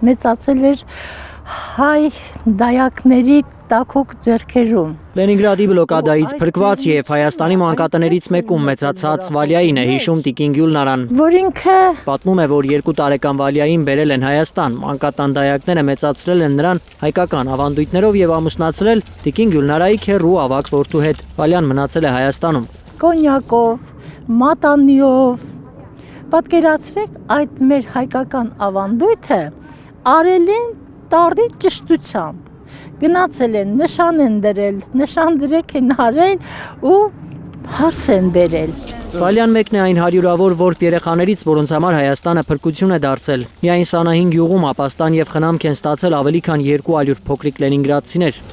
մեծացել էր հայ դայակների տաքոք ձեռքերում։ Լենինգրադի բլոկադայից փրկված եւ Հայաստանի մանկատներից մեկում մեծացած Վալիային է հիշում տիկին Գյուլնարան, որ ինքը պատմում է, որ 2 տարեկան Վալիային բերել են Հայաստան, մանկատան դայակները մեծացրել են նրան հայկական ավանդույթներով եւ ամուսնացրել տիկին Գյուլնարայի քեռու ավագ որդու հետ։ Վալյան մնացել է Հայաստանում։ կոնյակով, մատանիով, պատկերացրեք այդ մեր հայկական ավանդույթը արել են տարի ճշտությամբ, գնացել են, նշան են դրել, նշան դրեք են արել ու հարս են բերել։ Վալյան մեկն է այն հարյուրավոր որբ երեխաներից, որոնց համար Հայաստանը փրկություն է դարձել։ Միայն 25 յուղում ապաստան եւ խնամք են ստացել ավելի քան 200 փոքրիկ լենինգրադցիներ։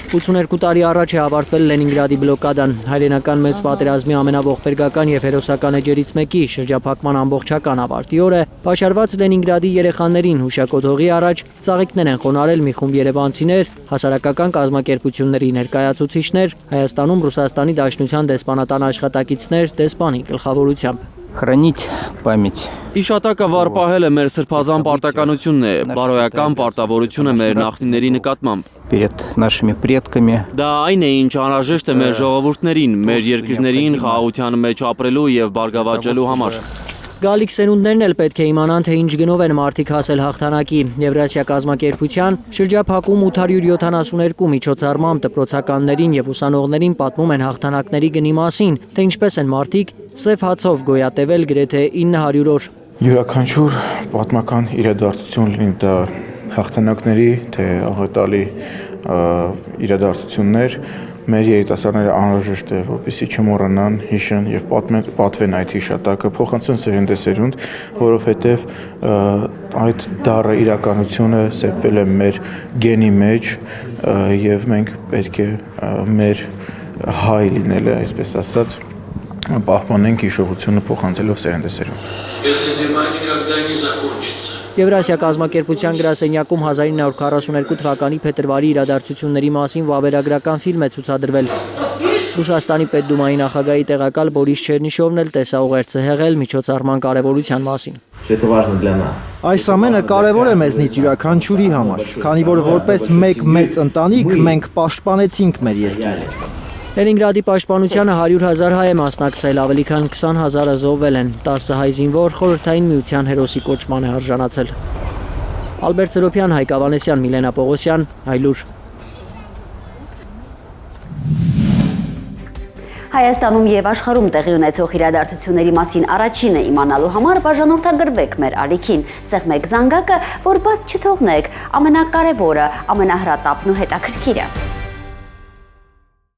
82 տարի առաջ է ավարտվել Լենինգրադի բլոկադան, հայրենական մեծ պատերազմի ամենաողբերգական եւ հերոսական էջերից մեկի շրջափակման ամբողջական ավարտի օրը պաշարված Լենինգրադի երեխաներին հուշակոթողի առաջ ծաղիկներ են խոնարհել մի խումբ երևանցիներ, հասարակական կազմակերպությունների ներկայացուցիչներ, Հայաստանում Ռուսաստանի Դաշնության դեսպանատան աշխատակիցներ դեսպանի գլխավորությամբ։ Хранить память. Իշատակը վառ պահելը մեր սրբազան պարտականությունն է, բարոյական պարտավորությունը մեր նախնիների նկատմամբ։ Перед нашими предками. Դա այն է, ինչ անհրաժեշտ է մեր ժողովուրդներին, մեր երկրներին խաղաղության մեջ ապրելու եւ բարգավաճելու համար։ Գալիք սերունդներն էլ պետք է իմանան, թե ինչ գնով են մարդիկ հասել հաղթանակի։ Եվրասիա կազմակերպության շրջափակում 872 միջոցառմամբ դպրոցականներին եւ ուսանողներին պատմում են հաղթանակների գնի մասին, թե ինչպես են մարդիկ սև հացով գոյատևել գրեթե 900 օր։ Յուրաքանչյուր պատմական իրադարձություն լինի դա հաղթանակների, թե աղետալի իրադարձություններ, մեր երիտասարդները անհրաժեշտ է, որպեսզի չմոռանան, հիշեն եւ պատվեն այդ հիշատակը, փոխանցեն սերնդեսերունդ, որովհետեւ այդ դառը իրականությունը սեպվել է մեր գենի մեջ եւ մենք պետք է մեր հայ լինելը, այսպես ասած, պահպանենք հիշողությունը փոխանցելով սերնդեսերունդ։ Եվրասիա կազմակերպության գրասենյակում 1942 թվականի փետրվարի իրադարձությունների մասին վավերագրական ֆիլմ է ցուցադրվել։ Ռուսաստանի պետդումայի նախագահի տեղակալ Բորիս Չերնիշովն էլ տեսաուղերձ է հղել միջոցառման կարևորության մասին։ Այս ամենը կարևոր է մեզնից յուրաքանչյուրի համար, քանի որ որպես մեկ մեծ ընտանիք մենք պաշտպանեցինք մեր երկիրը։ Լենինգրադի պաշտպանությանը 100,000 հայ է մասնակցել, ավելի քան 20,000-ը զոհվել են, 10 հայ զինվոր խորհրդային միության հերոսի կոչման է արժանացել։ Ալբերտ Սերոփյան, Հայկ Ավանեսյան, Միլենա Պողոսյան, Հայլուր։ Հայաստանում եւ աշխարհում տեղի ունեցող իրադարձությունների մասին առաջինը իմանալու համար բաժանորդագրվեք մեր ալիքին, սեղմեք զանգակը, որ բաց չթողնեք ամենակարևորը, ամենահրատապն ու հետաքրքիրը։